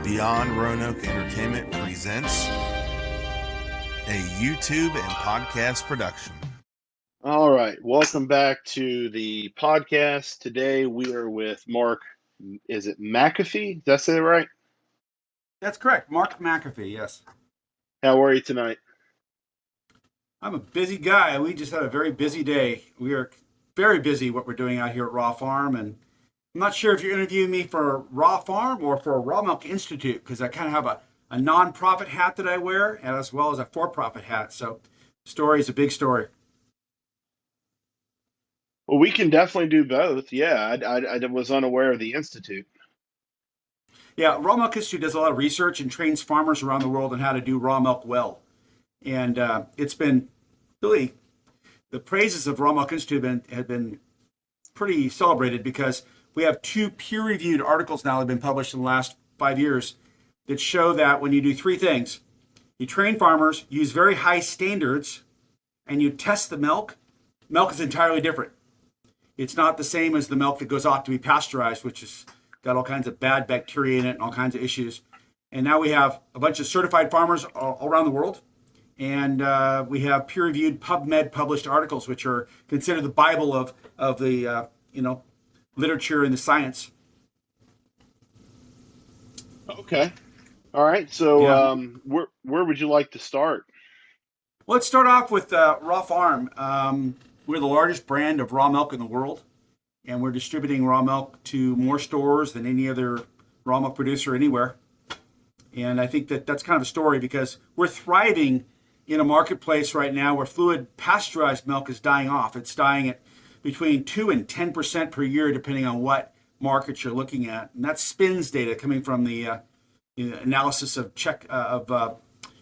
Beyond Roanoke Entertainment presents a YouTube and podcast production. All right, welcome back to the podcast. Today we are with Mark. Is it McAfee? Did I say it right? That's correct. Mark McAfee, yes. How are you tonight? I'm a busy guy. We just had a very busy day. We are very busy what we're doing out here at Raw Farm, and I'm not sure if you're interviewing me for Raw Farm or for Raw Milk Institute, because I kind of have a non-profit hat that I wear, as well as a for-profit hat. So story is a big story. Well, we can definitely do both. Yeah, I was unaware of the Institute. Yeah, Raw Milk Institute does a lot of research and trains farmers around the world on how to do raw milk well. And it's been really, the praises of Raw Milk Institute have been pretty celebrated, because we have 2 peer-reviewed articles now that have been published in the last 5 years that show that when you do 3 things, you train farmers, use very high standards, and you test the milk is entirely different. It's not the same as the milk that goes off to be pasteurized, which has got all kinds of bad bacteria in it and all kinds of issues. And now we have a bunch of certified farmers all around the world. And we have peer-reviewed PubMed published articles, which are considered the Bible of the literature and the science. Okay. All right. So where would you like to start? Well, let's start off with Raw Farm. We're the largest brand of raw milk in the world, and we're distributing raw milk to more stores than any other raw milk producer anywhere. And I think that's kind of a story, because we're thriving in a marketplace right now where fluid pasteurized milk is dying off. It's dying at between 2 and 10% per year, depending on what market you're looking at. And that's SPINS data coming from the analysis of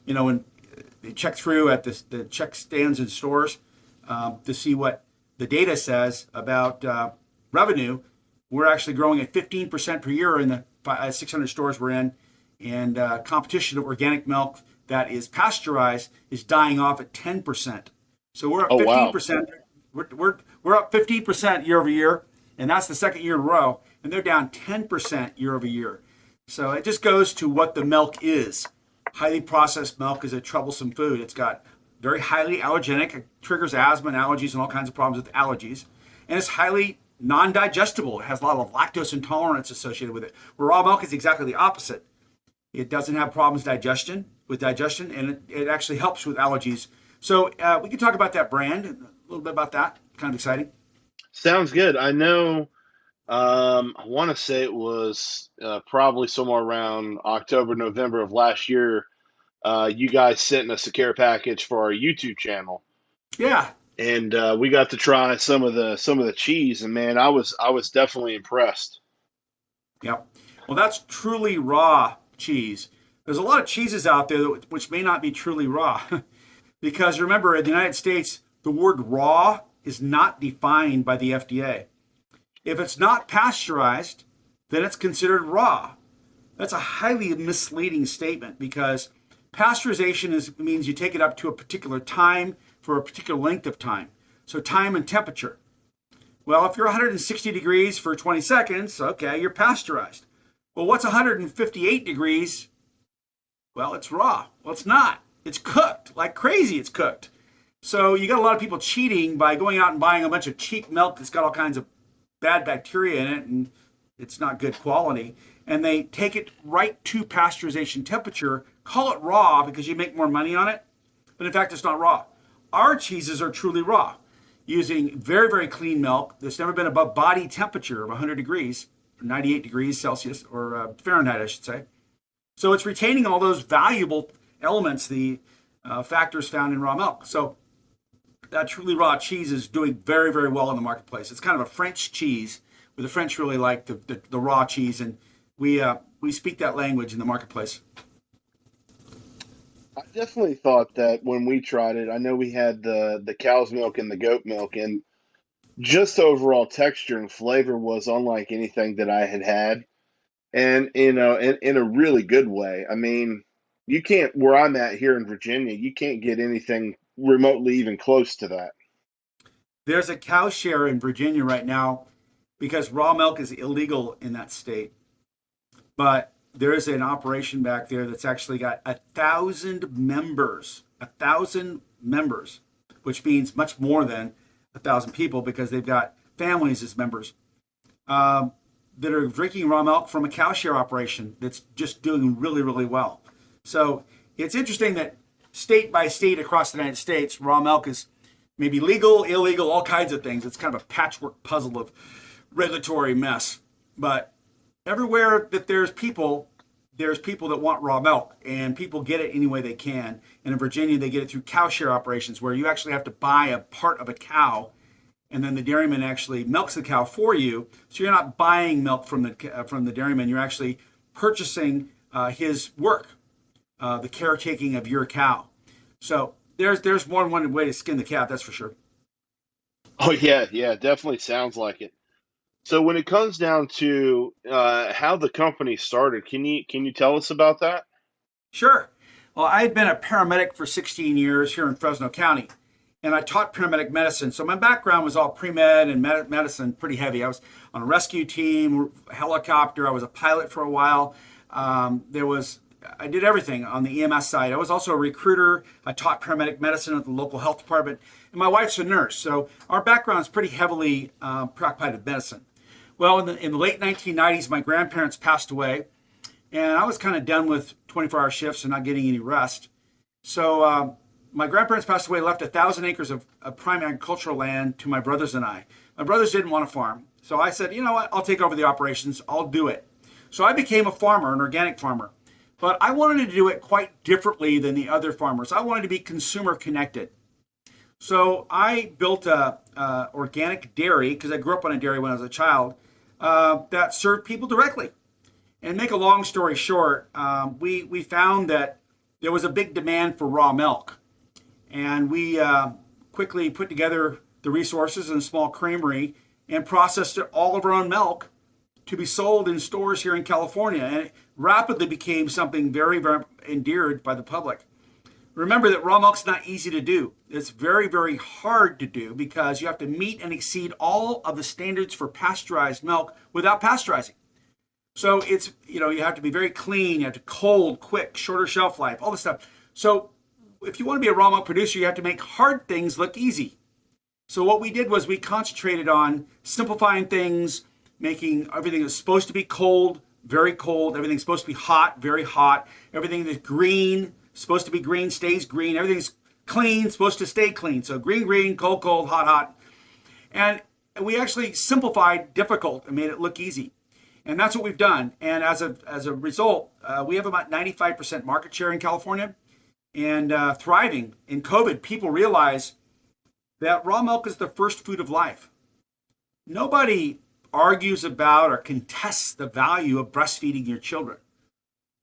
when they check through at the check stands in stores to see what the data says about revenue. We're actually growing at 15% per year in the 600 stores we're in, and competition of organic milk that is pasteurized is dying off at 10%. So we're up 15%. Wow. We're up 15% year over year, and that's the second year in a row. And they're down 10% year over year. So it just goes to what the milk is. Highly processed milk is a troublesome food. It's got very highly allergenic. It triggers asthma and allergies and all kinds of problems with allergies. And it's highly non-digestible. It has a lot of lactose intolerance associated with it. Where raw milk is exactly the opposite. It doesn't have problems with digestion, and it actually helps with allergies. So we can talk about that brand, a little bit about that. Kind of exciting. Sounds good. I know. I want to say it was probably somewhere around October, November of last year. You guys sent us a care package for our YouTube channel. Yeah. And we got to try some of the cheese, and man, I was definitely impressed. Yep. Well, that's truly raw cheese. There's a lot of cheeses out there which may not be truly raw, because remember, in the United States, the word raw is not defined by the FDA. If it's not pasteurized, then it's considered raw. That's a highly misleading statement, because pasteurization means you take it up to a particular time for a particular length of time. So time and temperature. Well, if you're 160 degrees for 20 seconds, okay, you're pasteurized. Well, what's 158 degrees? Well, it's raw. Well, it's not. It's cooked. Like crazy, it's cooked. So you got a lot of people cheating by going out and buying a bunch of cheap milk that's got all kinds of bad bacteria in it, and it's not good quality. And they take it right to pasteurization temperature, call it raw because you make more money on it. But in fact, it's not raw. Our cheeses are truly raw, using very, very clean milk that's never been above body temperature of 100 degrees, 98 degrees Celsius, or Fahrenheit, I should say. So it's retaining all those valuable elements, the factors found in raw milk. So that truly raw cheese is doing very, very well in the marketplace. It's kind of a French cheese, where the French really like the raw cheese, and we speak that language in the marketplace. I definitely thought that when we tried it. I know we had the cow's milk and the goat milk, and just overall texture and flavor was unlike anything that I had. And in a really good way. I mean, you can't, where I'm at here in Virginia, you can't get anything remotely even close to that. There's a cow share in Virginia right now because raw milk is illegal in that state. But there is an operation back there that's actually got 1,000 members, 1,000 members, which means much more than 1,000 people because they've got families as members that are drinking raw milk from a cow share operation that's just doing really, really well. So it's interesting that state by state across the United States, raw milk is maybe legal, illegal, all kinds of things. It's kind of a patchwork puzzle of regulatory mess. But everywhere that there's people that want raw milk, and people get it any way they can. And in Virginia, they get it through cow share operations where you actually have to buy a part of a cow, and then the dairyman actually milks the cow for you. So you're not buying milk from the dairyman. You're actually purchasing his work, the caretaking of your cow. So there's more than one way to skin the cat, that's for sure. Oh yeah, definitely sounds like it. So when it comes down to how the company started, can you tell us about that? Sure. Well, I had been a paramedic for 16 years here in Fresno County, and I taught paramedic medicine. So my background was all pre-med and medicine, pretty heavy. I was on a rescue team, helicopter. I was a pilot for a while. I did everything on the EMS side. I was also a recruiter. I taught paramedic medicine at the local health department, and my wife's a nurse. So our background is pretty heavily preoccupied with medicine. Well, in the late 1990s, my grandparents passed away, and I was kind of done with 24-hour shifts and not getting any rest. So my grandparents passed away, left 1,000 acres of prime agricultural land to my brothers and I. My brothers didn't want to farm, so I said, you know what, I'll take over the operations. I'll do it. So I became a farmer, an organic farmer. But I wanted to do it quite differently than the other farmers. I wanted to be consumer connected. So I built a organic dairy, because I grew up on a dairy when I was a child, that served people directly. And make a long story short, we found that there was a big demand for raw milk. And we quickly put together the resources in a small creamery and processed all of our own milk to be sold in stores here in California. And it rapidly became something very, very endeared by the public. Remember that raw milk's not easy to do. It's very, very hard to do because you have to meet and exceed all of the standards for pasteurized milk without pasteurizing. So it's, you have to be very clean, you have to cold, quick, shorter shelf life, all this stuff. So if you want to be a raw milk producer, you have to make hard things look easy. So what we did was we concentrated on simplifying things, making everything that's supposed to be cold, very cold. Everything's supposed to be hot, very hot. Everything that's green, supposed to be green, stays green. Everything's clean, supposed to stay clean. So green, green, cold, cold, hot, hot. And we actually simplified difficult and made it look easy. And that's what we've done. And as a result, we have about 95% market share in California and thriving. In COVID, people realize that raw milk is the first food of life. Nobody argues about or contests the value of breastfeeding your children.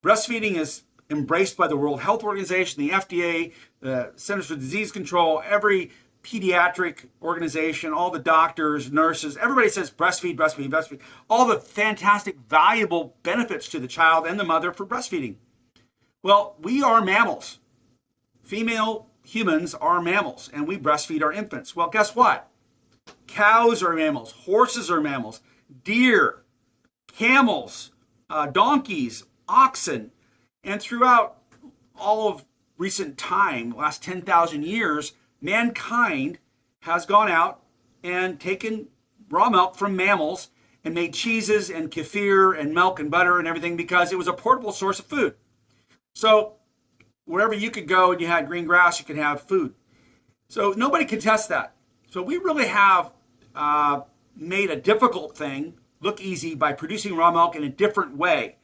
Breastfeeding is embraced by the World Health Organization, the FDA, the Centers for Disease Control, every pediatric organization, all the doctors, nurses, everybody says breastfeed, breastfeed, breastfeed. All the fantastic, valuable benefits to the child and the mother for breastfeeding. Well, we are mammals. Female humans are mammals, and we breastfeed our infants. Well, guess what? Cows are mammals, horses are mammals, deer, camels, donkeys, oxen, and throughout all of recent time, last 10,000 years, mankind has gone out and taken raw milk from mammals and made cheeses and kefir and milk and butter and everything because it was a portable source of food. So wherever you could go and you had green grass, you could have food. So nobody contests that. So we really have made a difficult thing look easy by producing raw milk in a different way.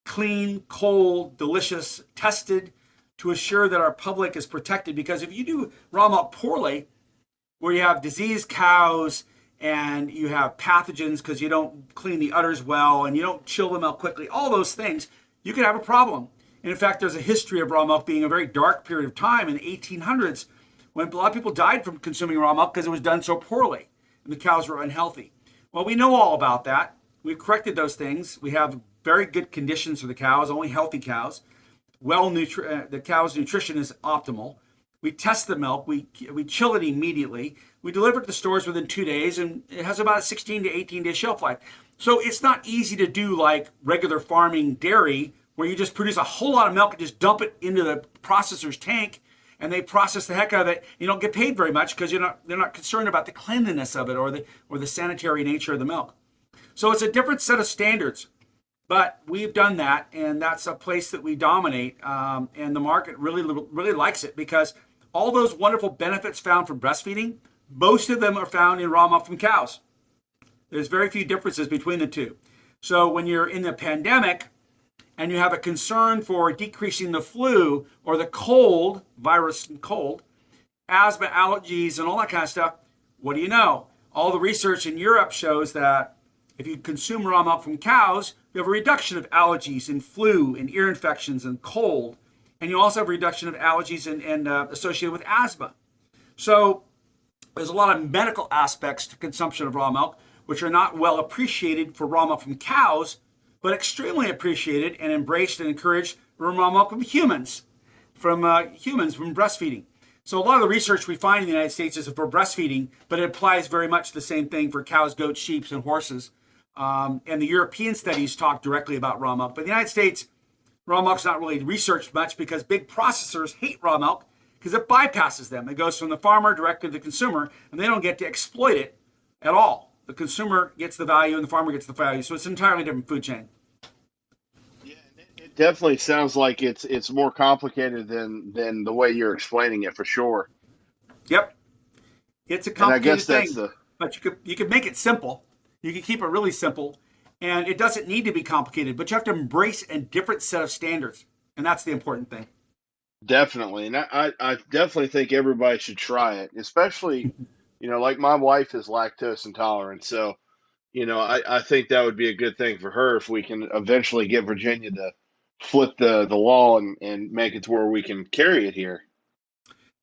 Clean, cold, delicious, tested to assure that our public is protected. Because if you do raw milk poorly, where you have diseased cows and you have pathogens because you don't clean the udders well and you don't chill the milk quickly, all those things, you could have a problem. And in fact, there's a history of raw milk being a very dark period of time in the 1800s when a lot of people died from consuming raw milk because it was done so poorly and the cows were unhealthy. Well, we know all about that. We've corrected those things. We have very good conditions for the cows, only healthy cows. The cow's nutrition is optimal. We test the milk. We chill it immediately. We deliver it to stores within 2 days, and it has about a 16 to 18-day shelf life. So it's not easy to do like regular farming dairy, where you just produce a whole lot of milk and just dump it into the processor's tank, and they process the heck out of it. You don't get paid very much because they're not concerned about the cleanliness of it or the sanitary nature of the milk. So it's a different set of standards. But we've done that, and that's a place that we dominate, and the market really likes it because all those wonderful benefits found from breastfeeding, most of them are found in raw milk from cows. There's very few differences between the two. So when you're in the pandemic and you have a concern for decreasing the flu or the cold, virus and cold, asthma, allergies, and all that kind of stuff, what do you know? All the research in Europe shows that if you consume raw milk from cows, you have a reduction of allergies and flu and ear infections and cold. And you also have a reduction of allergies and associated with asthma. So there's a lot of medical aspects to consumption of raw milk, which are not well appreciated for raw milk from cows, but extremely appreciated and embraced and encouraged from raw milk from humans, from breastfeeding. So a lot of the research we find in the United States is for breastfeeding, but it applies very much the same thing for cows, goats, sheep, and horses. And the European studies talk directly about raw milk. But in the United States, raw milk's not really researched much because big processors hate raw milk because it bypasses them. It goes from the farmer directly to the consumer, and they don't get to exploit it at all. The consumer gets the value and the farmer gets the value. So it's an entirely different food chain. Yeah, it definitely sounds like it's more complicated than the way you're explaining it, for sure. Yep. It's a complicated thing, but you could make it simple. You can keep it really simple, and it doesn't need to be complicated, but you have to embrace a different set of standards, and that's the important thing. Definitely. And I definitely think everybody should try it, especially, like my wife is lactose intolerant. So, I think that would be a good thing for her if we can eventually get Virginia to flip the law and make it to where we can carry it here.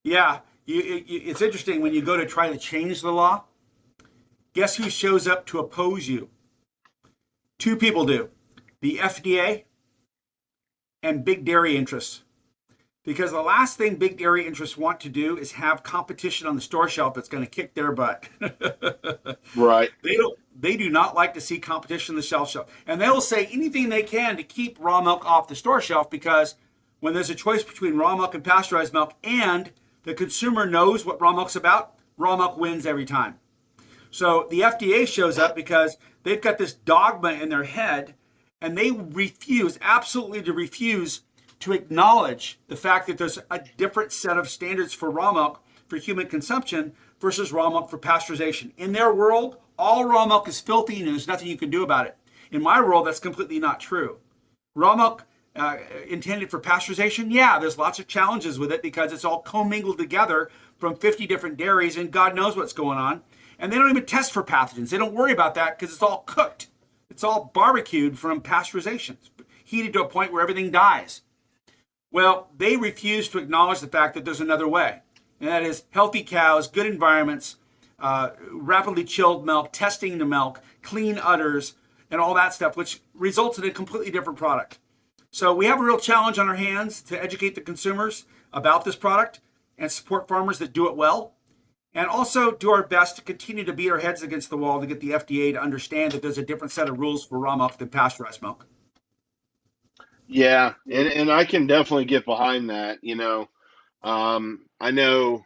Yeah. It's interesting when you go to try to change the law, guess who shows up to oppose you? Two people do. The FDA and big dairy interests. Because the last thing big dairy interests want to do is have competition on the store shelf that's going to kick their butt. Right. They do not like to see competition on the shelf. And they'll say anything they can to keep raw milk off the store shelf, because when there's a choice between raw milk and pasteurized milk and the consumer knows what raw milk's about, raw milk wins every time. So the FDA shows up because they've got this dogma in their head, and they absolutely refuse to acknowledge the fact that there's a different set of standards for raw milk for human consumption versus raw milk for pasteurization. In their world, all raw milk is filthy and there's nothing you can do about it. In my world, that's completely not true. Raw milk intended for pasteurization, yeah, there's lots of challenges with it because it's all commingled together from 50 different dairies and God knows what's going on. And they don't even test for pathogens. They don't worry about that because it's all cooked. It's all barbecued from pasteurization. It's heated to a point where everything dies. Well, they refuse to acknowledge the fact that there's another way. And that is healthy cows, good environments, rapidly chilled milk, testing the milk, clean udders, and all that stuff, which results in a completely different product. So we have a real challenge on our hands to educate the consumers about this product and support farmers that do it well. And also do our best to continue to beat our heads against the wall to get the FDA to understand that there's a different set of rules for raw milk than pasteurized milk. Yeah, and I can definitely get behind that. I know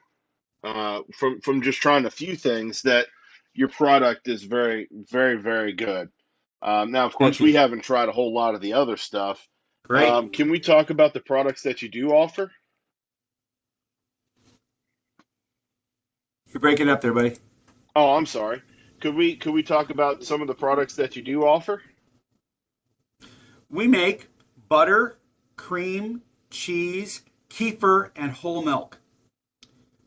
from just trying a few things that your product is very, very, very good. Now, of course, we haven't tried a whole lot of the other stuff. Great. Can we talk about the products that you do offer? You're breaking up there, buddy. Oh, I'm sorry. Could we talk about some of the products that you do offer? We make butter, cream, cheese, kefir, and whole milk.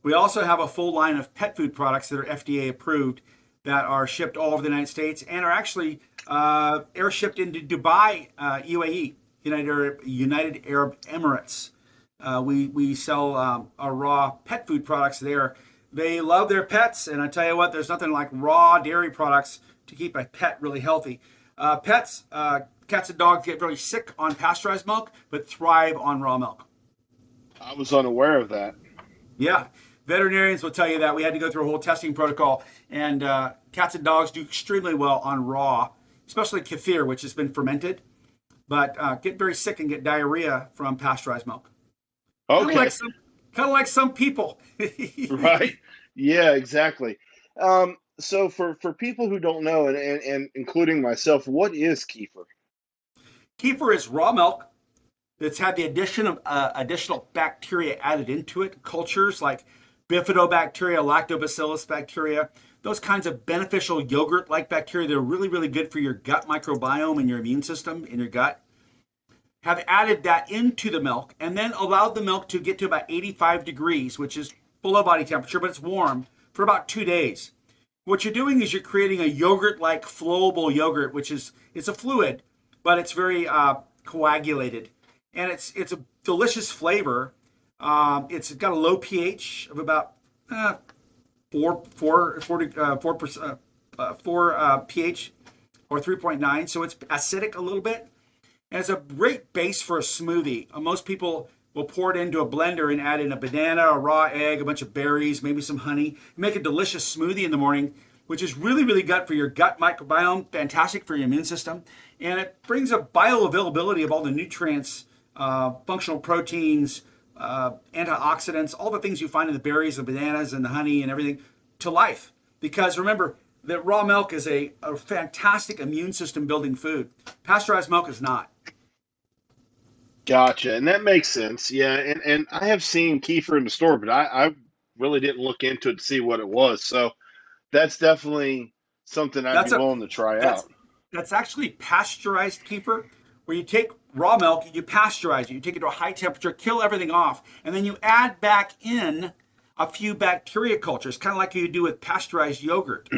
We also have a full line of pet food products that are FDA approved that are shipped all over the United States and are actually air shipped into Dubai, UAE, United Arab Emirates. We sell our raw pet food products there. They love their pets, and I tell you what, there's nothing like raw dairy products to keep a pet really healthy. Cats and dogs get really sick on pasteurized milk, but thrive on raw milk. I was unaware of that. Yeah. Veterinarians will tell you that we had to go through a whole testing protocol, and cats and dogs do extremely well on raw, especially kefir, which has been fermented, but get very sick and get diarrhea from pasteurized milk. Kind of like Okay. some, kind of like some people. Right. Yeah, exactly. So for people who don't know, and including myself, what is kefir? Kefir is raw milk that's had the addition of additional bacteria added into it, cultures like bifidobacteria, lactobacillus bacteria, those kinds of beneficial yogurt-like bacteria that are really, really good for your gut microbiome and your immune system in your gut, have added that into the milk and then allowed the milk to get to about 85 degrees, which is below body temperature, but it's warm, for about 2 days. What you're doing is you're creating a yogurt-like flowable yogurt, which is it's a fluid, but it's very coagulated, and it's a delicious flavor. It's got a low pH of about four pH or 3.9, so it's acidic a little bit, and it's a great base for a smoothie. Most people will pour it into a blender and add in a banana, a raw egg, a bunch of berries, maybe some honey, make a delicious smoothie in the morning, which is really, really good for your gut microbiome, fantastic for your immune system, and it brings a bioavailability of all the nutrients, functional proteins, antioxidants, all the things you find in the berries, the bananas, and the honey and everything to life. Because remember that raw milk is a fantastic immune system building food. Pasteurized milk is not. Gotcha, and that makes sense. Yeah, and I have seen kefir in the store, but I really didn't look into it to see what it was. So that's definitely something I'd be That's a willing to try that's out. that's actually pasteurized kefir, where you take raw milk, you pasteurize it, you take it to a high temperature, kill everything off, and then you add back in a few bacteria cultures, kind of like you do with pasteurized yogurt.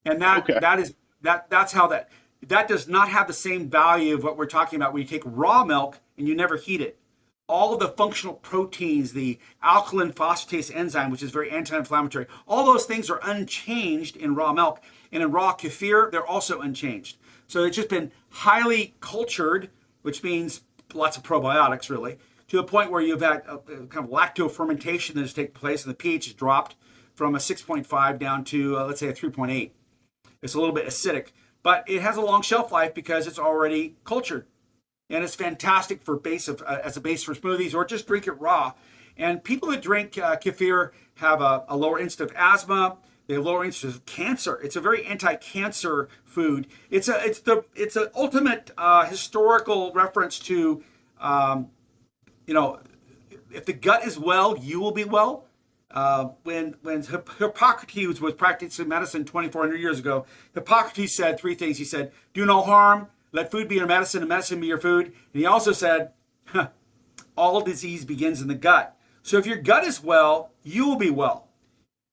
And Okay. that's how that does not have the same value of what we're talking about when you take raw milk and you never heat it. All of the functional proteins, the alkaline phosphatase enzyme, which is very anti-inflammatory, all those things are unchanged in raw milk. And in raw kefir, they're also unchanged. So it's just been highly cultured, which means lots of probiotics, really, to the point where you've had a kind of lacto fermentation that has taken place, and the pH has dropped from a 6.5 down to, let's say, a 3.8. It's a little bit acidic, but it has a long shelf life because it's already cultured, and it's fantastic for as a base for smoothies, or just drink it raw. And people that drink kefir have a lower incidence of asthma. They have lower incidence of cancer. It's a very anti-cancer food. It's an ultimate historical reference to, you know, if the gut is well, you will be well. When Hippocrates was practicing medicine 2,400 years ago, Hippocrates said three things. He said, "Do no harm, let food be your medicine, and medicine be your food." And he also said, "All disease begins in the gut." So if your gut is well, you will be well.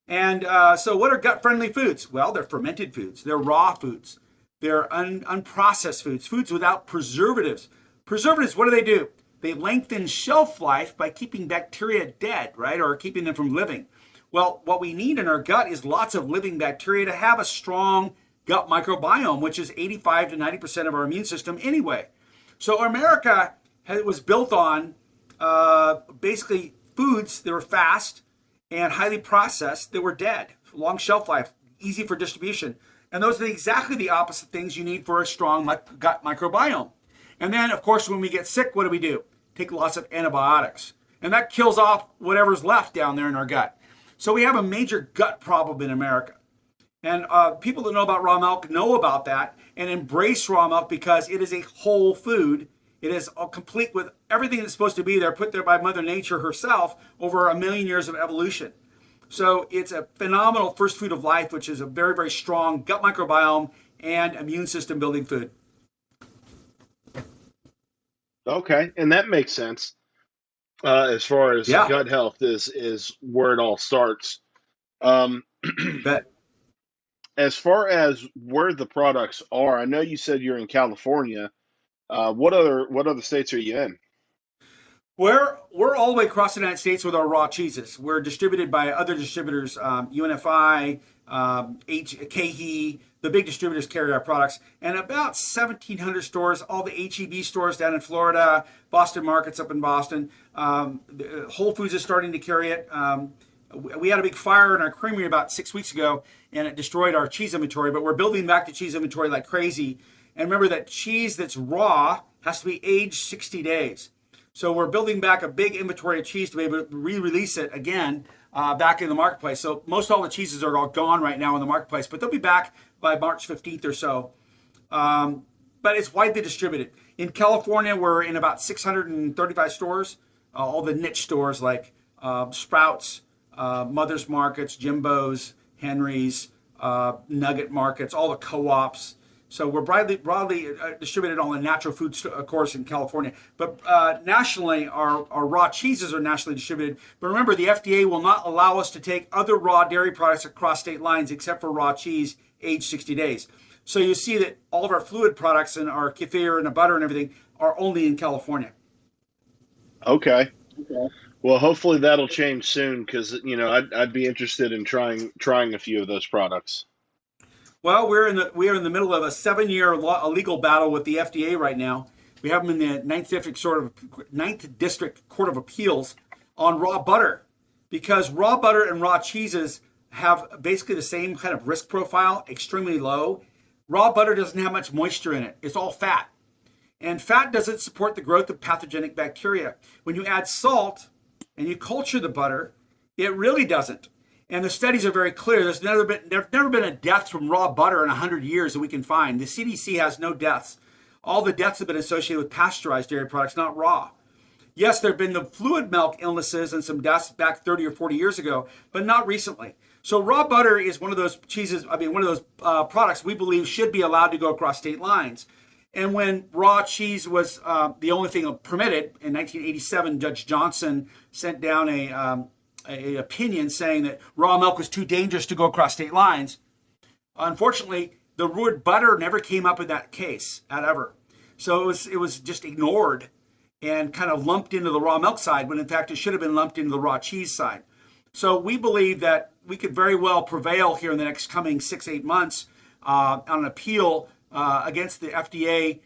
And so what are gut-friendly foods? Well, they're fermented foods. They're raw foods. They're unprocessed foods, foods without preservatives. Preservatives, what do? They lengthen shelf life by keeping bacteria dead, right? Or keeping them from living. Well, what we need in our gut is lots of living bacteria to have a strong gut microbiome, which is 85 to 90% of our immune system anyway. So America was built on basically foods that were fast and highly processed that were dead, long shelf life, easy for distribution. And those are exactly the opposite things you need for a strong gut microbiome. And then, of course, when we get sick, what do? Take lots of antibiotics. And that kills off whatever's left down there in our gut. So we have a major gut problem in America. And people that know about raw milk know about that and embrace raw milk because it is a whole food. It is complete with everything that's supposed to be there, put there by Mother Nature herself over 1,000,000 years of evolution. So it's a phenomenal first food of life, which is a very, very strong gut microbiome and immune system building food. Okay, and that makes sense. As far as Yeah, gut health is where it all starts. Um, bet. as far as where the products are, I know you said you're in California. What other states are you in? We're all the way across the United States with our raw cheeses. We're distributed by other distributors, UNFI, KeHE, the big distributors carry our products, and about 1,700 stores, all the HEB stores down in Florida, Boston markets up in Boston. Whole Foods is starting to carry it. We had a big fire in our creamery about 6 weeks ago, and it destroyed our cheese inventory, but we're building back the cheese inventory like crazy. And remember that cheese that's raw has to be aged 60 days. So we're building back a big inventory of cheese to be able to re-release it again back in the marketplace. So most all the cheeses are all gone right now in the marketplace, but they'll be back by March 15th or so. But it's widely distributed. In California, we're in about 635 stores, all the niche stores like Sprouts, Mother's Markets, Jimbo's, Henry's, Nugget Markets, all the co-ops. So we're broadly distributed on the natural food, of course, in California. But nationally, our raw cheeses are nationally distributed. But remember, the FDA will not allow us to take other raw dairy products across state lines except for raw cheese aged 60 days. So you see that all of our fluid products and our kefir and the butter and everything are only in California. Okay. Well, hopefully that'll change soon because I'd be interested in trying a few of those products. Well, we are in the middle of a 7-year legal battle with the FDA right now. We have them in the Ninth District Court of Appeals on raw butter, because raw butter and raw cheeses have basically the same kind of risk profile, extremely low. Raw butter doesn't have much moisture in it. It's all fat. And fat doesn't support the growth of pathogenic bacteria. When you add salt and you culture the butter, it really doesn't. And the studies are very clear. There's never been a death from raw butter in 100 years that we can find. The CDC has no deaths. All the deaths have been associated with pasteurized dairy products, not raw. Yes, there have been the fluid milk illnesses and some deaths back 30 or 40 years ago, but not recently. So raw butter is one of those products we believe should be allowed to go across state lines. And when raw cheese was the only thing permitted, in 1987, Judge Johnson sent down a opinion saying that raw milk was too dangerous to go across state lines. Unfortunately, the word butter never came up in that case ever. So it was just ignored and kind of lumped into the raw milk side, when in fact it should have been lumped into the raw cheese side. So we believe that we could very well prevail here in the next coming 6-8 months on an appeal against the FDA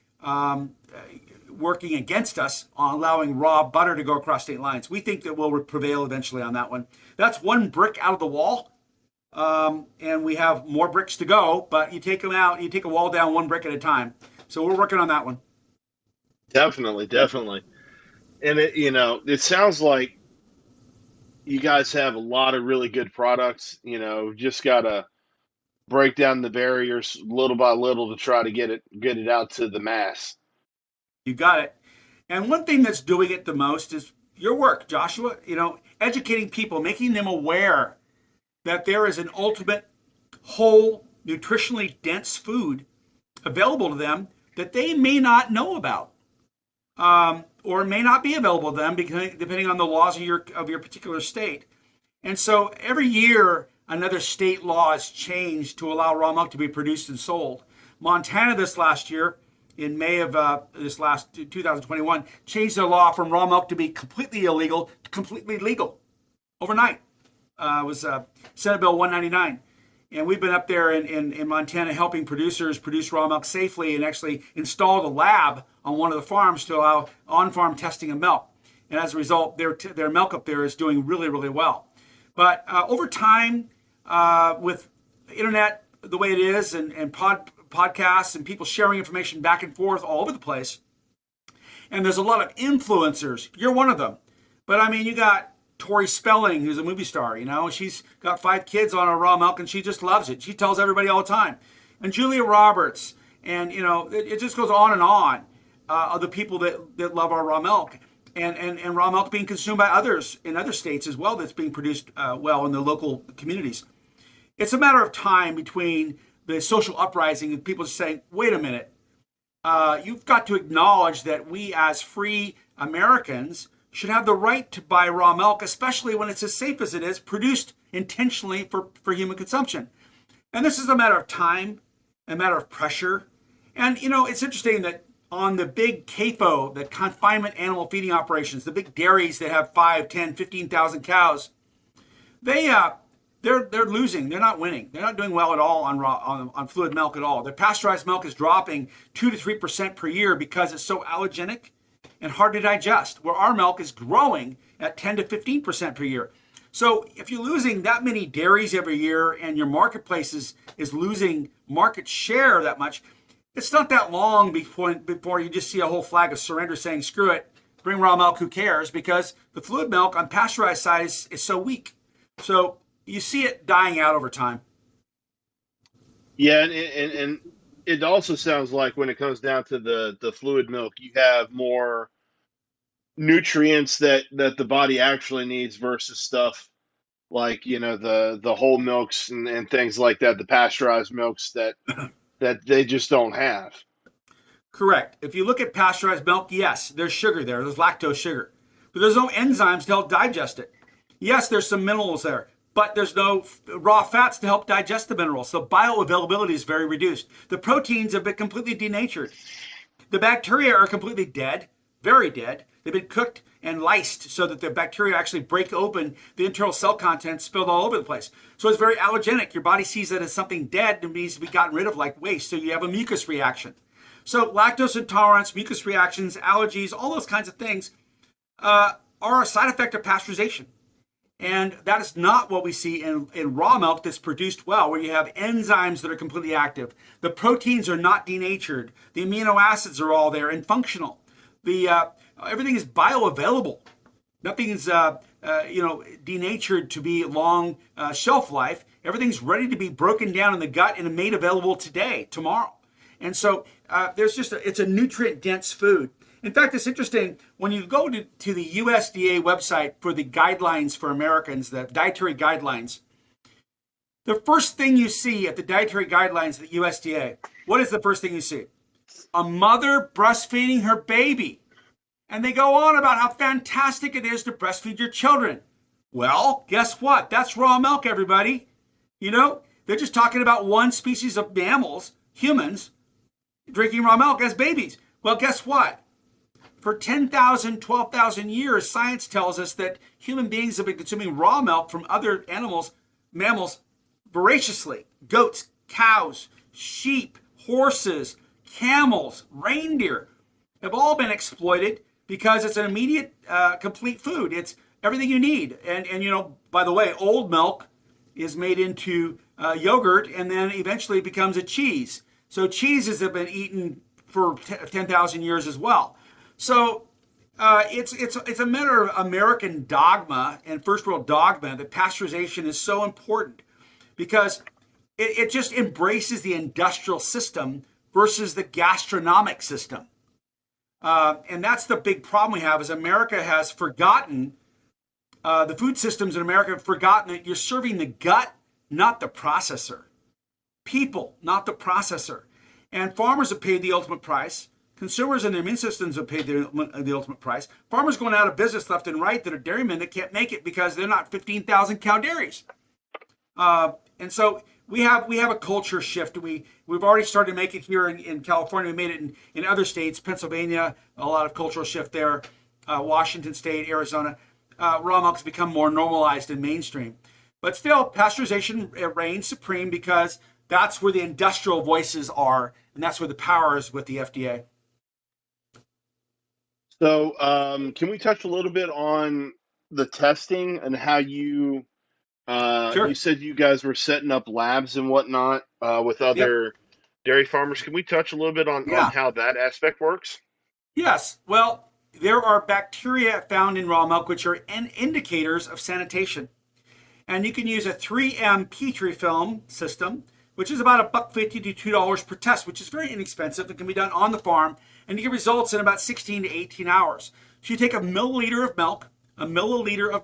working against us on allowing raw butter to go across state lines. We think that we'll prevail eventually on that one. That's one brick out of the wall, and we have more bricks to go, but you take them out, you take a wall down one brick at a time. So we're working on that one. Definitely. And it sounds like you guys have a lot of really good products. Just got to break down the barriers little by little to try to get it out to the mass. You got it. And one thing that's doing it the most is your work, Joshua. Educating people, making them aware that there is an ultimate, whole, nutritionally dense food available to them that they may not know about, or may not be available to them, depending on the laws of your particular state. And so every year, another state law is changed to allow raw milk to be produced and sold. Montana this last year, in May of 2021, changed their law from raw milk to be completely illegal to completely legal overnight. It was Senate Bill 199. And we've been up there in Montana helping producers produce raw milk safely, and actually installed a lab on one of the farms to allow on-farm testing of milk. And as a result, their milk up there is doing really, really well. But over time, with the internet the way it is, and podcasts and people sharing information back and forth all over the place, and there's a lot of influencers. You're one of them. But you got Tori Spelling, who's a movie star. She's got 5 kids on her raw milk, and she just loves it. She tells everybody all the time. And Julia Roberts, and it just goes on and on of the people that love our raw milk, and raw milk being consumed by others in other states as well, that's being produced well in the local communities. It's a matter of time between the social uprising and people saying, wait a minute, you've got to acknowledge that we as free Americans should have the right to buy raw milk, especially when it's as safe as it is, produced intentionally for human consumption. And this is a matter of time, a matter of pressure. And, it's interesting that on the big CAFO, the confinement animal feeding operations, the big dairies that have 5, 10, 15,000 cows, they they're losing. They're not winning. They're not doing well at all on fluid milk at all. The pasteurized milk is dropping 2 to 3% per year because it's so allergenic and hard to digest, where our milk is growing at 10 to 15% per year. So if you're losing that many dairies every year and your marketplace is losing market share that much, it's not that long before you just see a whole flag of surrender saying, screw it, bring raw milk, who cares? Because the fluid milk on pasteurized side is so weak. So you see it dying out over time. Yeah, and it also sounds like when it comes down to the fluid milk, you have more nutrients that the body actually needs versus stuff like, the whole milks and things like that, the pasteurized milks that they just don't have. Correct. If you look at pasteurized milk, yes, there's sugar there. There's lactose sugar. But there's no enzymes to help digest it. Yes, there's some minerals there, but there's no raw fats to help digest the minerals. So bioavailability is very reduced. The proteins have been completely denatured. The bacteria are completely dead, very dead. They've been cooked and lysed so that the bacteria actually break open the internal cell contents spilled all over the place. So it's very allergenic. Your body sees it as something dead that needs to be gotten rid of like waste. So you have a mucus reaction. So lactose intolerance, mucus reactions, allergies, all those kinds of things are a side effect of pasteurization. And that is not what we see in raw milk that's produced well, where you have enzymes that are completely active. The proteins are not denatured. The amino acids are all there and functional. Everything is bioavailable. Nothing is denatured to be long shelf life. Everything's ready to be broken down in the gut and made available today, tomorrow. And so it's a nutrient-dense food. In fact, it's interesting, when you go to the USDA website for the guidelines for Americans, the dietary guidelines, the first thing you see at the dietary guidelines at the USDA, what is the first thing you see? A mother breastfeeding her baby. And they go on about how fantastic it is to breastfeed your children. Well, guess what? That's raw milk, everybody. They're just talking about one species of mammals, humans, drinking raw milk as babies. Well, guess what? For 10,000, 12,000 years, science tells us that human beings have been consuming raw milk from other animals, mammals, voraciously. Goats, cows, sheep, horses, camels, reindeer have all been exploited because it's an immediate, complete food. It's everything you need. And by the way, old milk is made into yogurt and then eventually becomes a cheese. So cheeses have been eaten for 10,000 years as well. So it's a matter of American dogma and first world dogma that pasteurization is so important because it just embraces the industrial system versus the gastronomic system. And that's the big problem we have is America has forgotten, the food systems in America have forgotten that you're serving the gut, not the processor. People, not the processor. And farmers have paid the ultimate price. Consumers and their immune systems have paid the ultimate price. Farmers going out of business left and right that are dairymen that can't make it because they're not 15,000 cow dairies. And so we have a culture shift. We've already started to make it here in California. We made it in other states, Pennsylvania, a lot of cultural shift there, Washington State, Arizona. Raw milk has become more normalized and mainstream. But still, pasteurization reigns supreme because that's where the industrial voices are, and that's where the power is with the FDA. So, can we touch a little bit on the testing and how you Sure. you said you guys were setting up labs and whatnot with other dairy farmers. Can we touch a little bit on how that aspect works? Yes. Well, there are bacteria found in raw milk which are indicators of sanitation. And you can use a 3M Petri film system, which is about $1.50 to $2 per test, which is very inexpensive. It can be done on the farm, and you get results in about 16 to 18 hours. So you take a milliliter of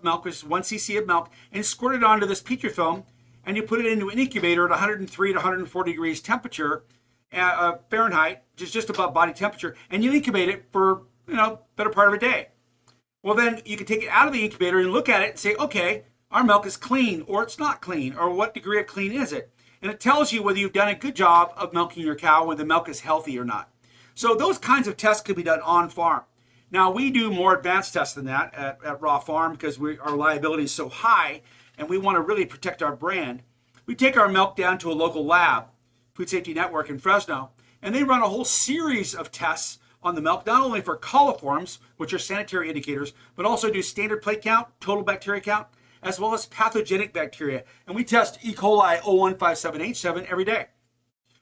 milk, which is 1 cc of milk, and squirt it onto this Petri film, and you put it into an incubator at 103 to 140 degrees temperature, Fahrenheit, which is just above body temperature, and you incubate it for, better part of a day. Well, then you can take it out of the incubator and look at it and say, okay, our milk is clean, or it's not clean, or what degree of clean is it? And it tells you whether you've done a good job of milking your cow, whether the milk is healthy or not. So those kinds of tests could be done on farm. Now, we do more advanced tests than that at Raw Farm because our liability is so high. and we want to really protect our brand, we take our milk down to a local lab, Food Safety Network in Fresno, and they run a whole series of tests on the milk, not only for coliforms, which are sanitary indicators, but also do standard plate count, total bacteria count, as well as pathogenic bacteria. And we test E. coli 0157H7 every day.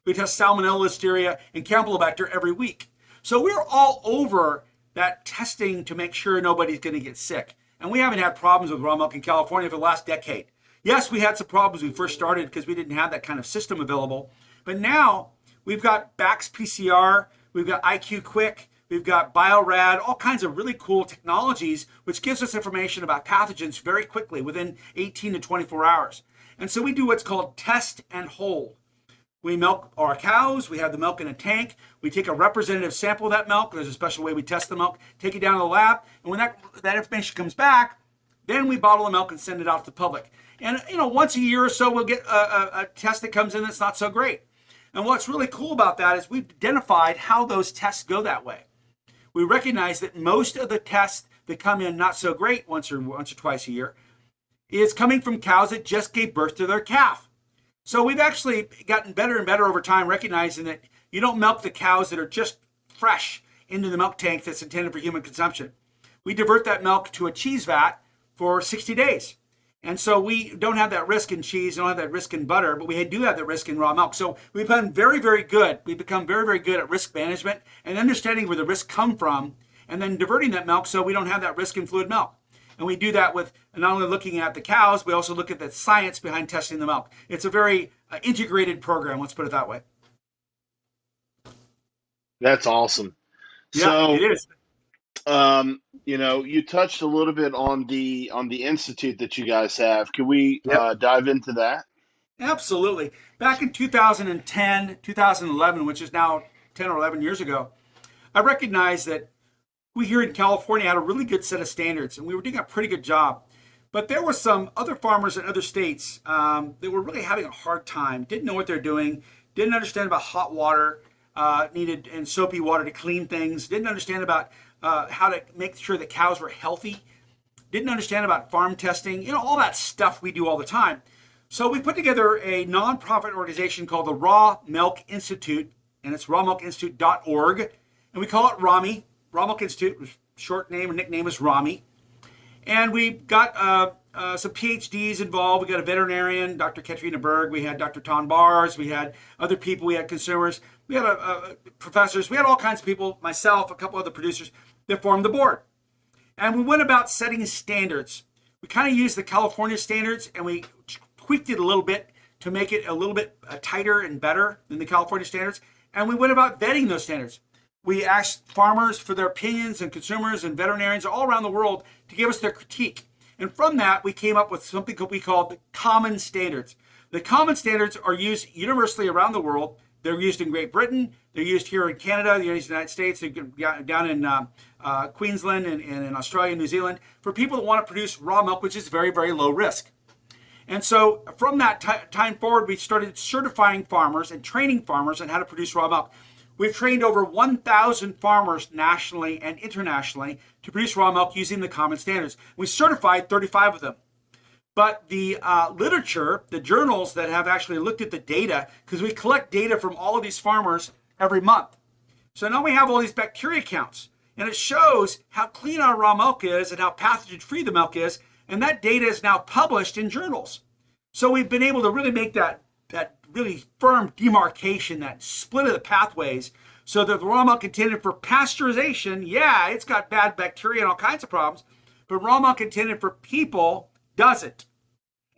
We test Salmonella, Listeria, and Campylobacter every week. So we're all over that testing to make sure nobody's going to get sick. And we haven't had problems with raw milk in California for the last decade. Yes, we had some problems when we first started because we didn't have that kind of system available. But now we've got Bax PCR, we've got IQ Quick, we've got BioRad, all kinds of really cool technologies, which gives us information about pathogens very quickly within 18 to 24 hours. And so we do what's called test and hold. We milk our cows, we have the milk in a tank, we take a representative sample of that milk, there's a special way we test the milk, take it down to the lab, and when that information comes back, then we bottle the milk and send it out to the public. And once a year or so, we'll get a test that comes in that's not so great. And what's really cool about that is we've identified how those tests go that way. We recognize that most of the tests that come in not so great once or twice a year is coming from cows that just gave birth to their calf. So we've actually gotten better and better over time, recognizing that you don't milk the cows that are just fresh into the milk tank that's intended for human consumption. We divert that milk to a cheese vat for 60 days. And so we don't have that risk in cheese, don't have that risk in butter, but we do have that risk in raw milk. So we've become very, very good. We've become very, very good at risk management and understanding where the risks come from and then diverting that milk so we don't have that risk in fluid milk. And we do that with not only looking at the cows, we also look at the science behind testing the milk. It's a very integrated program, let's put it that way. That's awesome. Yeah, So, it is. You touched a little bit on the institute that you guys have. Can we dive into that? Absolutely. Back in 2010, 2011, which is now 10 or 11 years ago, I recognized that we here in California had a really good set of standards, and we were doing a pretty good job. But there were some other farmers in other states that were really having a hard time, didn't know what they're doing, didn't understand about hot water needed and soapy water to clean things, didn't understand about how to make sure that cows were healthy, didn't understand about farm testing, all that stuff we do all the time. So we put together a nonprofit organization called the Raw Milk Institute, and it's rawmilkinstitute.org, and we call it RAMI. Raw Milk Institute, short name or nickname is Rami. And we got some PhDs involved. We got a veterinarian, Dr. Katrina Berg. We had Dr. Ton Bars. We had other people. We had consumers. We had professors. We had all kinds of people, myself, a couple other producers that formed the board. And we went about setting standards. We kind of used the California standards and we tweaked it a little bit to make it a little bit tighter and better than the California standards. And we went about vetting those standards. We asked farmers for their opinions and consumers and veterinarians all around the world to give us their critique. And from that, we came up with something we called the common standards. The common standards are used universally around the world. They're used in Great Britain. They're used here in Canada, the United States, down in Queensland and in Australia and New Zealand for people that want to produce raw milk, which is very, very low risk. And so from that time forward, we started certifying farmers and training farmers on how to produce raw milk. We've trained over 1,000 farmers nationally and internationally to produce raw milk using the common standards. We certified 35 of them. But the literature, the journals that have actually looked at the data, because we collect data from all of these farmers every month. So now we have all these bacteria counts, and it shows how clean our raw milk is and how pathogen-free the milk is, and that data is now published in journals. So we've been able to really make that really firm demarcation, that split of the pathways, so that the raw milk intended for pasteurization, it's got bad bacteria and all kinds of problems, but raw milk intended for people doesn't.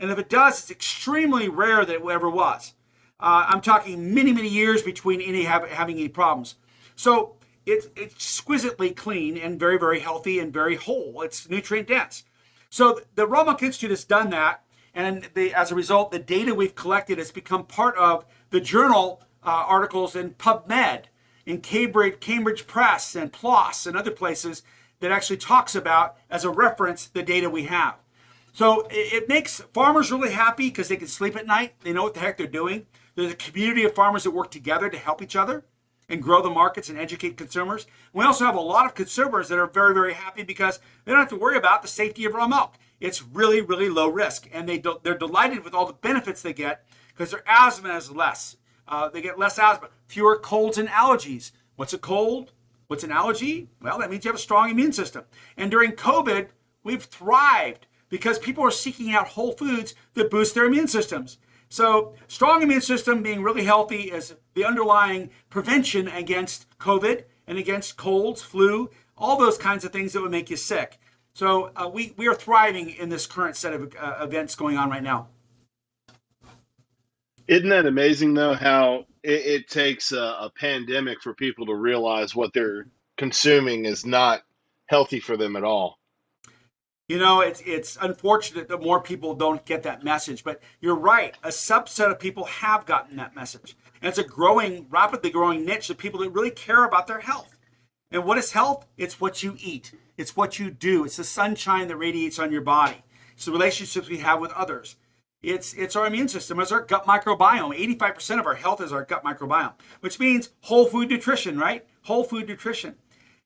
And if it does, it's extremely rare that it ever was. I'm talking many, many years between having any problems. So it's exquisitely clean and very, very healthy and very whole. It's nutrient dense. So the Raw Milk Institute has done that. And as a result, the data we've collected has become part of the journal articles in PubMed, in Cambridge Press and PLOS and other places that actually talks about, as a reference, the data we have. So it makes farmers really happy because they can sleep at night. They know what the heck they're doing. There's a community of farmers that work together to help each other and grow the markets and educate consumers. We also have a lot of consumers that are very, very happy because they don't have to worry about the safety of raw milk. it's really, really low risk. And they're delighted with all the benefits they get because their asthma is less. They get less asthma, fewer colds and allergies. What's a cold? What's an allergy? Well, that means you have a strong immune system. And during COVID, we've thrived because people are seeking out whole foods that boost their immune systems. So strong immune system being really healthy is the underlying prevention against COVID and against colds, flu, all those kinds of things that would make you sick. So we are thriving in this current set of events going on right now. Isn't that amazing, though, how it takes a pandemic for people to realize what they're consuming is not healthy for them at all? You know, it's unfortunate that more people don't get that message, but you're right. A subset of people have gotten that message. And it's a growing, rapidly growing niche of people that really care about their health. And what is health? It's what you eat. It's what you do. It's the sunshine that radiates on your body. It's the relationships we have with others. It's our immune system. It's our gut microbiome. 85% of our health is our gut microbiome, which means whole food nutrition, right? Whole food nutrition.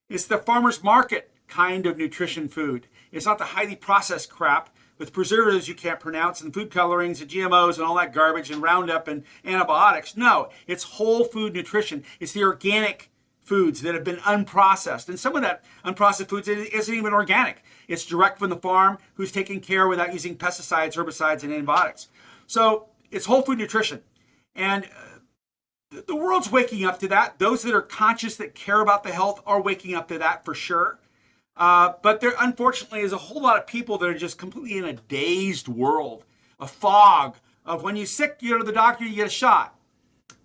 It's the farmer's market kind of nutrition food. It's not the highly processed crap with preservatives you can't pronounce and food colorings and GMOs and all that garbage and Roundup and antibiotics. No, it's whole food nutrition. It's the organic foods that have been unprocessed. And some of that unprocessed foods isn't even organic. It's direct from the farm who's taking care without using pesticides, herbicides, and antibiotics. So it's whole food nutrition. And the world's waking up to that. Those that are conscious, that care about the health, are waking up to that for sure. But there, unfortunately, is a whole lot of people that are just completely in a dazed world, a fog of when you're sick, you go to the doctor, you get a shot.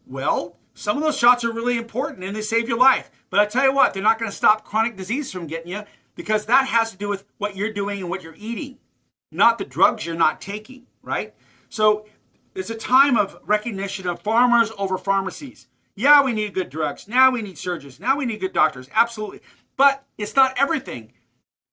Well, some of those shots are really important and they save your life. But I tell you what, they're not going to stop chronic disease from getting you because that has to do with what you're doing and what you're eating, not the drugs you're not taking, right? So it's a time of recognition of farmers over pharmacies. Yeah, we need good drugs. Now we need surgeons. Now we need good doctors. Absolutely. But it's not everything.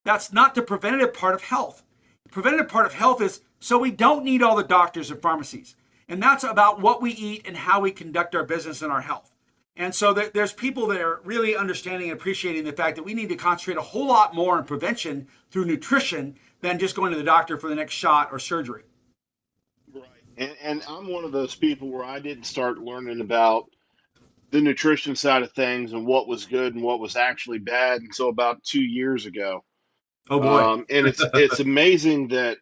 That's not the preventative part of health. The preventative part of health is so we don't need all the doctors and pharmacies. And that's about what we eat and how we conduct our business and our health. And so there's people that are really understanding and appreciating the fact that we need to concentrate a whole lot more on prevention through nutrition than just going to the doctor for the next shot or surgery. Right. And I'm one of those people where I didn't start learning about the nutrition side of things and what was good and what was actually bad until about 2 years ago. Oh boy. And it's amazing that,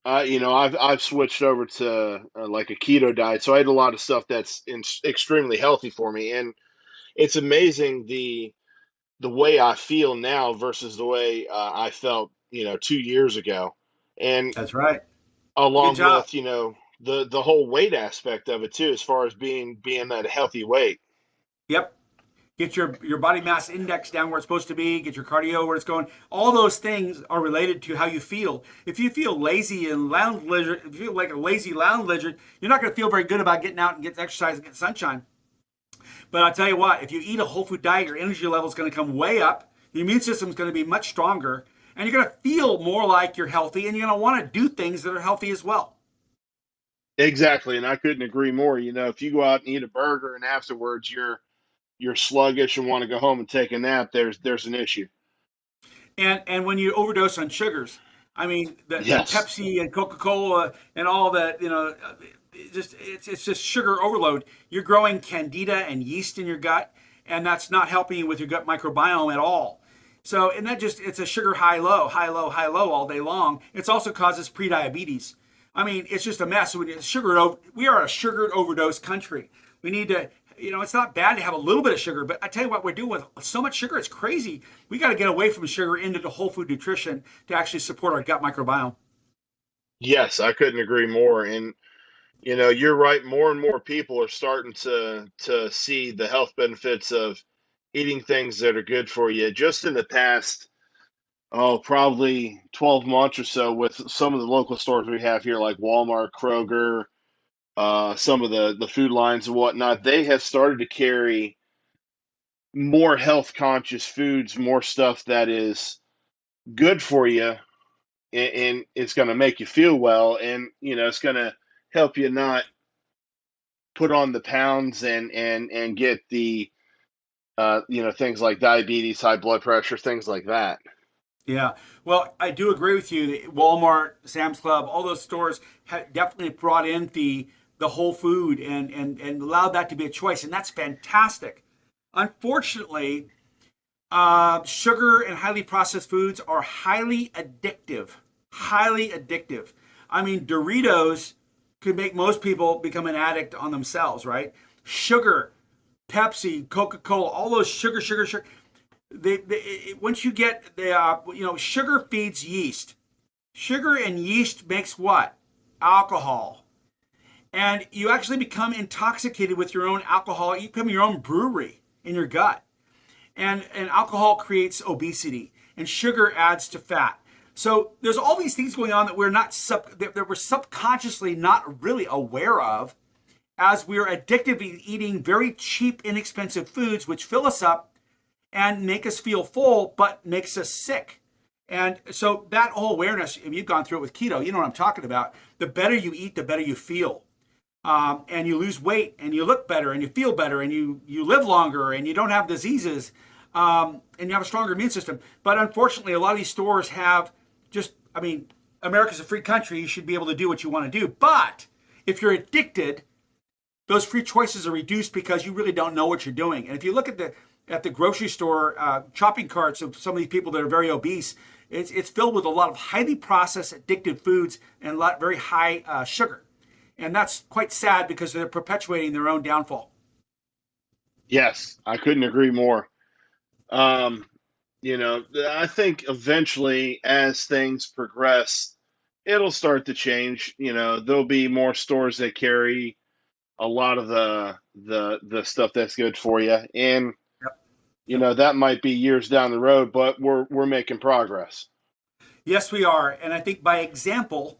I've switched over to like a keto diet, so I had a lot of stuff that's extremely healthy for me, and it's amazing the way I feel now versus the way I felt 2 years ago, and That's right. Good along job. with the whole weight aspect of it too, as far as being at a healthy weight. Yep. Get your body mass index down where it's supposed to be, get your cardio where it's going. All those things are related to how you feel. If you feel lazy and lounge lizard, if you feel like a lazy lounge lizard, you're not going to feel very good about getting out and getting exercise and getting sunshine. But I'll tell you what, if you eat a whole food diet, your energy level is going to come way up. The immune system is going to be much stronger, and you're going to feel more like you're healthy, and you're going to want to do things that are healthy as well. Exactly, and I couldn't agree more. If you go out and eat a burger and afterwards you're sluggish and want to go home and take a nap, there's an issue. And when you overdose on sugars, I mean the Yes. Pepsi and Coca-Cola and all that, it's just sugar overload. You're growing candida and yeast in your gut, and that's not helping you with your gut microbiome at all. So, and it's a sugar high low, high low, high low all day long. It also causes prediabetes. I mean, it's just a mess. We are a sugar overdose country. We need to, it's not bad to have a little bit of sugar, but I tell you what we're doing with so much sugar, it's crazy. We got to get away from sugar into the whole food nutrition to actually support our gut microbiome. Yes, I couldn't agree more. And you're right. More and more people are starting to see the health benefits of eating things that are good for you. Just in the past, probably 12 months or so, with some of the local stores we have here, like Walmart, Kroger, some of the food lines and whatnot, they have started to carry more health conscious foods, more stuff that is good for you, and it's going to make you feel well, and it's going to help you not put on the pounds and get the things like diabetes, high blood pressure, things like that. Yeah. Well, I do agree with you. that Walmart, Sam's Club, all those stores have definitely brought in the whole food and allowed that to be a choice, and that's fantastic. Unfortunately, sugar and highly processed foods are highly addictive. Highly addictive. I mean, Doritos could make most people become an addict on themselves, right? Sugar, Pepsi, Coca Cola, all those sugar. Once you get the sugar feeds yeast. Sugar and yeast makes what? Alcohol. And you actually become intoxicated with your own alcohol. You become your own brewery in your gut. And alcohol creates obesity, and sugar adds to fat. So there's all these things going on that that we're subconsciously not really aware of, as we're addicted to eating very cheap, inexpensive foods, which fill us up and make us feel full, but makes us sick. And so that whole awareness, if you've gone through it with keto, you know what I'm talking about. The better you eat, the better you feel. And you lose weight, and you look better, and you feel better, and you live longer, and you don't have diseases, and you have a stronger immune system. But unfortunately, a lot of these stores have America's a free country. You should be able to do what you want to do. But if you're addicted, those free choices are reduced because you really don't know what you're doing. And if you look at the grocery store shopping carts of some of these people that are very obese, it's filled with a lot of highly processed, addictive foods and a lot very high sugar. And that's quite sad because they're perpetuating their own downfall. Yes, I couldn't agree more. Um, I think eventually, as things progress, it'll start to change. There'll be more stores that carry a lot of the stuff that's good for you, and Yep. that might be years down the road, but we're making progress. Yes, we are. And I think by example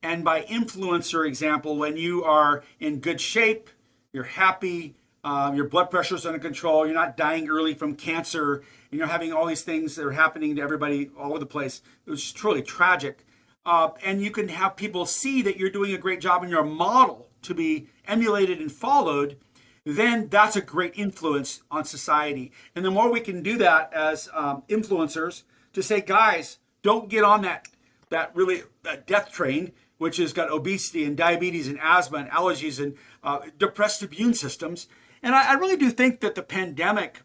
and by influencer example, when you are in good shape, you're happy, your blood pressure is under control, you're not dying early from cancer, and you're having all these things that are happening to everybody all over the place. It was truly tragic. And you can have people see that you're doing a great job and you're a model to be emulated and followed, then that's a great influence on society. And the more we can do that as influencers, to say, guys, don't get on that death train, which has got obesity and diabetes and asthma and allergies and depressed immune systems. And I really do think that the pandemic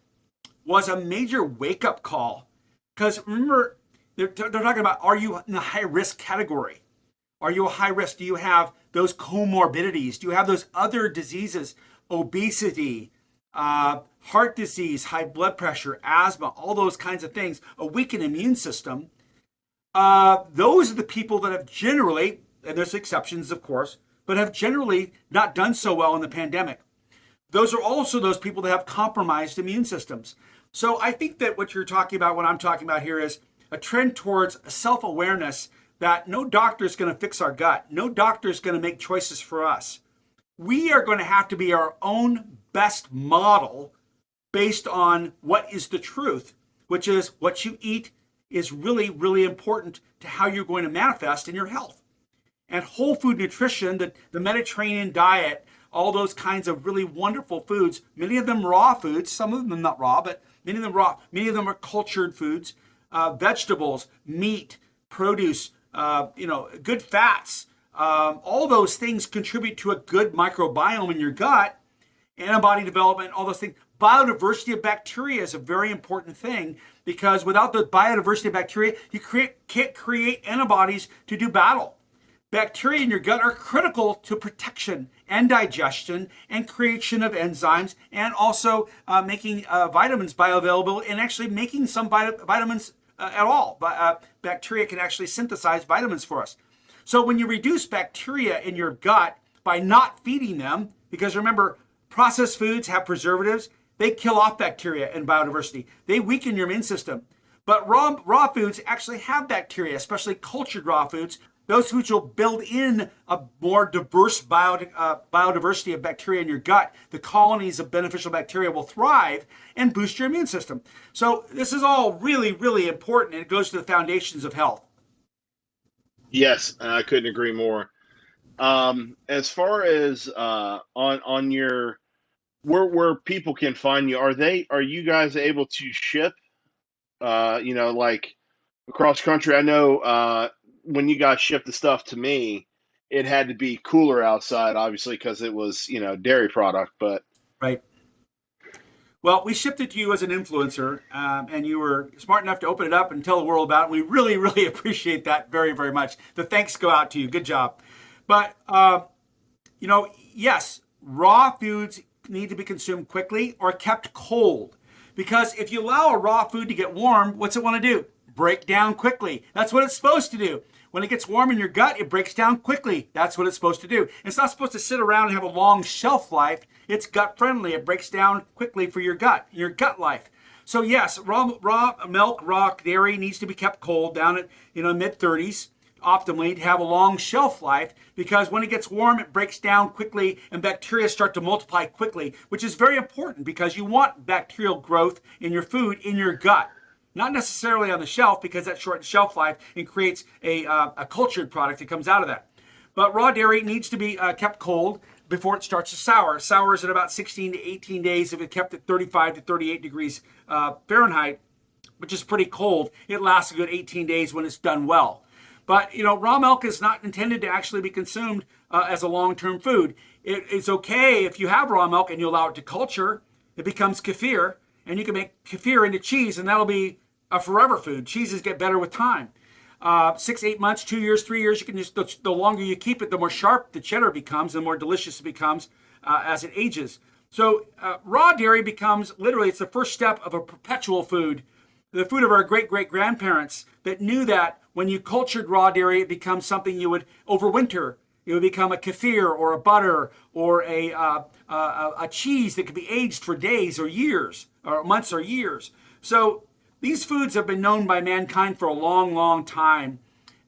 was a major wake-up call. Because remember, they're talking about, are you in the high-risk category? Are you a high risk? Do you have those comorbidities? Do you have those other diseases, obesity, heart disease, high blood pressure, asthma, all those kinds of things, a weakened immune system? Those are the people that have generally, and there's exceptions, of course, but have generally not done so well in the pandemic. Those are also those people that have compromised immune systems. So I think that what you're talking about, what I'm talking about here, is a trend towards self-awareness that no doctor is going to fix our gut. No doctor is going to make choices for us. We are going to have to be our own best model based on what is the truth, which is what you eat is really, really important to how you're going to manifest in your health. And whole food nutrition, the Mediterranean diet, all those kinds of really wonderful foods, many of them raw foods, some of them not raw, but many of them raw, many of them are cultured foods, vegetables, meat, produce, good fats. All those things contribute to a good microbiome in your gut, antibody development, all those things. Biodiversity of bacteria is a very important thing because without the biodiversity of bacteria, you can't create antibodies to do battle. Bacteria in your gut are critical to protection and digestion and creation of enzymes and also making vitamins bioavailable and actually making some vitamins at all. Bacteria can actually synthesize vitamins for us. So when you reduce bacteria in your gut by not feeding them, because remember, processed foods have preservatives, they kill off bacteria and biodiversity. They weaken your immune system. But raw foods actually have bacteria, especially cultured raw foods. Those foods will build in a more diverse biodiversity of bacteria in your gut. The colonies of beneficial bacteria will thrive and boost your immune system. So this is all really, really important, and it goes to the foundations of health. Yes, I couldn't agree more. As far as on your where people can find you, are you guys able to ship? Like across country. I know when you guys shipped the stuff to me, it had to be cooler outside, obviously, because it was, dairy product. But Right. Well, we shipped it to you as an influencer, and you were smart enough to open it up and tell the world about it. We really, really appreciate that very, very much. The thanks go out to you. Good job. But, yes, raw foods need to be consumed quickly or kept cold. Because if you allow a raw food to get warm, what's it want to do? Break down quickly. That's what it's supposed to do. When it gets warm in your gut, it breaks down quickly. That's what it's supposed to do. It's not supposed to sit around and have a long shelf life. It's gut friendly. It breaks down quickly for your gut life. So yes, raw milk, raw dairy needs to be kept cold down at mid 30s optimally to have a long shelf life, because when it gets warm, it breaks down quickly and bacteria start to multiply quickly, which is very important because you want bacterial growth in your food in your gut. Not necessarily on the shelf, because that shortens shelf life and creates a cultured product that comes out of that. But raw dairy needs to be kept cold before it starts to sour. Sours at about 16 to 18 days if it kept at 35 to 38 degrees Fahrenheit, which is pretty cold. It lasts a good 18 days when it's done well. But, raw milk is not intended to actually be consumed as a long-term food. It's okay if you have raw milk and you allow it to culture. It becomes kefir, and you can make kefir into cheese, and that'll be a forever food. Cheeses get better with time. 6, 8 months, 2 years, 3 years, you can just, the longer you keep it, the more sharp the cheddar becomes, the more delicious it becomes as it ages. So raw dairy becomes, literally, it's the first step of a perpetual food. The food of our great-great-grandparents that knew that when you cultured raw dairy, it becomes something you would overwinter. It would become a kefir or a butter or a cheese that could be aged for days or years or months or years. So these foods have been known by mankind for a long, long time.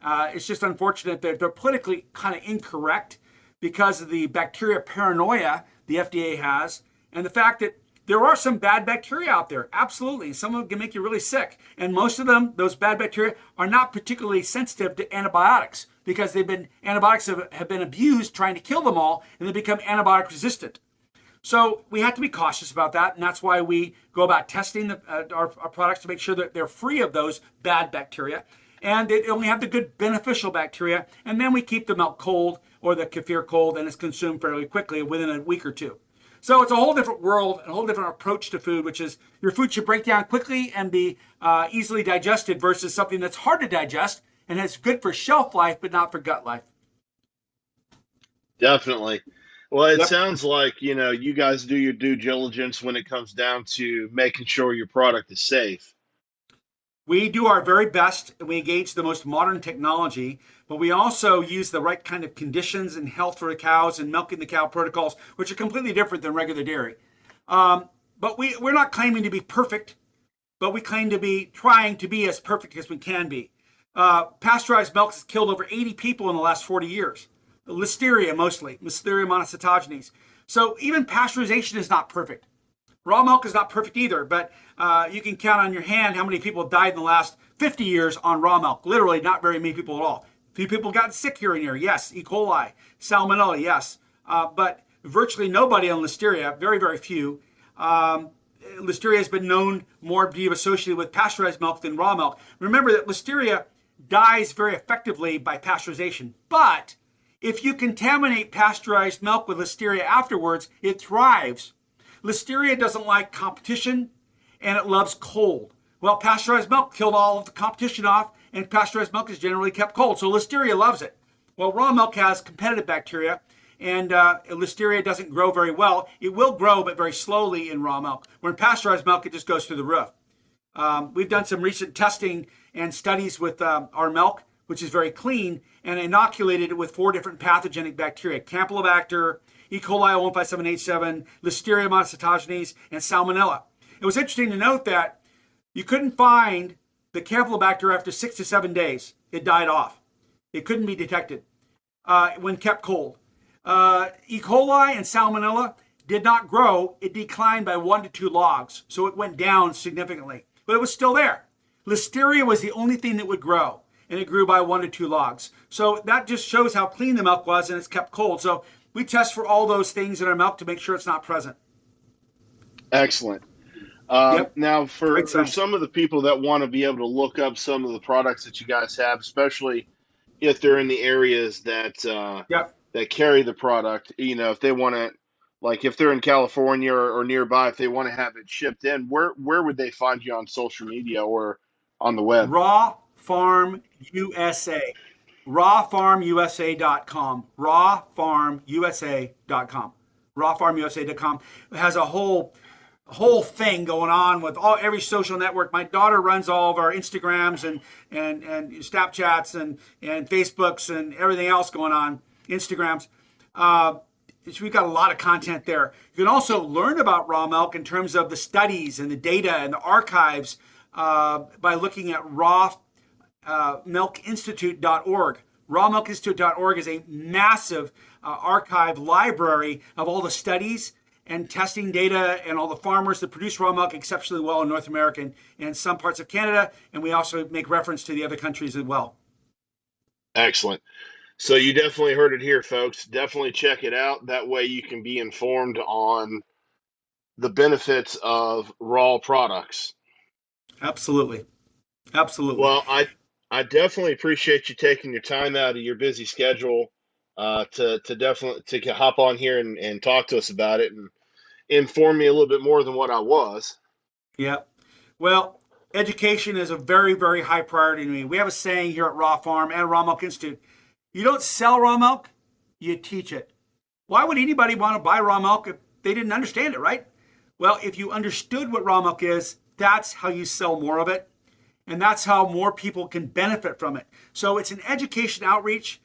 It's just unfortunate that they're politically kind of incorrect because of the bacteria paranoia the FDA has, and the fact that there are some bad bacteria out there. Absolutely. Some of them can make you really sick. And most of them, those bad bacteria, are not particularly sensitive to antibiotics because antibiotics have been abused trying to kill them all, and they become antibiotic resistant. So we have to be cautious about that, and that's why we go about testing our products to make sure that they're free of those bad bacteria, and they only have the good beneficial bacteria, and then we keep the milk cold or the kefir cold, and it's consumed fairly quickly within a week or two. So it's a whole different world, a whole different approach to food, which is your food should break down quickly and be easily digested versus something that's hard to digest and is good for shelf life, but not for gut life. Definitely. Well, it Yep. sounds like, you guys do your due diligence when it comes down to making sure your product is safe. We do our very best, and we engage the most modern technology, but we also use the right kind of conditions and health for the cows and milking the cow protocols, which are completely different than regular dairy. But we're not claiming to be perfect, but we claim to be trying to be as perfect as we can be. Pasteurized milk has killed over 80 people in the last 40 years. Listeria mostly, Listeria monocytogenes. So even pasteurization is not perfect. Raw milk is not perfect either, but you can count on your hand how many people died in the last 50 years on raw milk. Literally, not very many people at all. A few people got sick here and there, yes. E. coli, salmonella, yes. But virtually nobody on Listeria, very, very few. Listeria has been known more to be associated with pasteurized milk than raw milk. Remember that Listeria dies very effectively by pasteurization, but if you contaminate pasteurized milk with Listeria afterwards, it thrives. Listeria doesn't like competition, and it loves cold. Well, pasteurized milk killed all of the competition off, and pasteurized milk is generally kept cold, so Listeria loves it. Well, raw milk has competitive bacteria, and Listeria doesn't grow very well. It will grow, but very slowly in raw milk. When pasteurized milk, it just goes through the roof. We've done some recent testing and studies with our milk, which is very clean, and inoculated it with 4 different pathogenic bacteria: Campylobacter, E. coli 157H7, Listeria monocytogenes, and Salmonella. It was interesting to note that you couldn't find the Campylobacter after 6 to 7 days. It died off. It couldn't be detected when kept cold. E. coli and Salmonella did not grow. It declined by 1 to 2 logs, so it went down significantly. But it was still there. Listeria was the only thing that would grow, and it grew by 1 to 2 logs. So that just shows how clean the milk was, and it's kept cold. So we test for all those things in our milk to make sure it's not present. Excellent. Yep. Now, Great for science. some of the people that want to be able to look up some of the products that you guys have, especially if they're in the areas that Yep. that carry the product, if they want to, like if they're in California or nearby, if they want to have it shipped in, where would they find you on social media or on the web? Raw Farm USA. Rawfarmusa.com. Rawfarmusa.com. Rawfarmusa.com. It has a whole thing going on with every social network. My daughter runs all of our Instagrams and Snapchats and Facebooks and everything else going on. Instagrams. We've got a lot of content there. You can also learn about raw milk in terms of the studies and the data and the archives by looking at rawmilkinstitute.org. Rawmilkinstitute.org is a massive archive library of all the studies and testing data and all the farmers that produce raw milk exceptionally well in North America and some parts of Canada. And we also make reference to the other countries as well. Excellent. So you definitely heard it here, folks. Definitely check it out. That way you can be informed on the benefits of raw products. Absolutely. Absolutely. Well, I definitely appreciate you taking your time out of your busy schedule to definitely to hop on here and talk to us about it and inform me a little bit more than what I was. Yeah. Well, education is a very, very high priority to me. We have a saying here at Raw Farm and Raw Milk Institute. You don't sell raw milk, you teach it. Why would anybody want to buy raw milk if they didn't understand it, right? Well, if you understood what raw milk is, that's how you sell more of it. And that's how more people can benefit from it. So it's an education outreach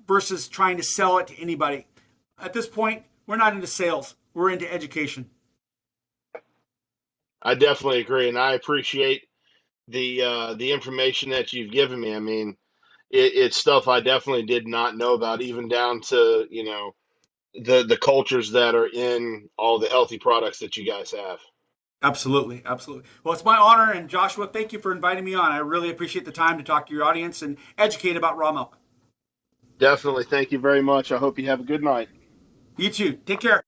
versus trying to sell it to anybody. At this point, we're not into sales. We're into education. I definitely agree, and I appreciate the information that you've given me. I mean, it's stuff I definitely did not know about, even down to the cultures that are in all the healthy products that you guys have. Absolutely. Absolutely. Well, it's my honor. And Joshua, thank you for inviting me on. I really appreciate the time to talk to your audience and educate about raw milk. Definitely. Thank you very much. I hope you have a good night. You too. Take care.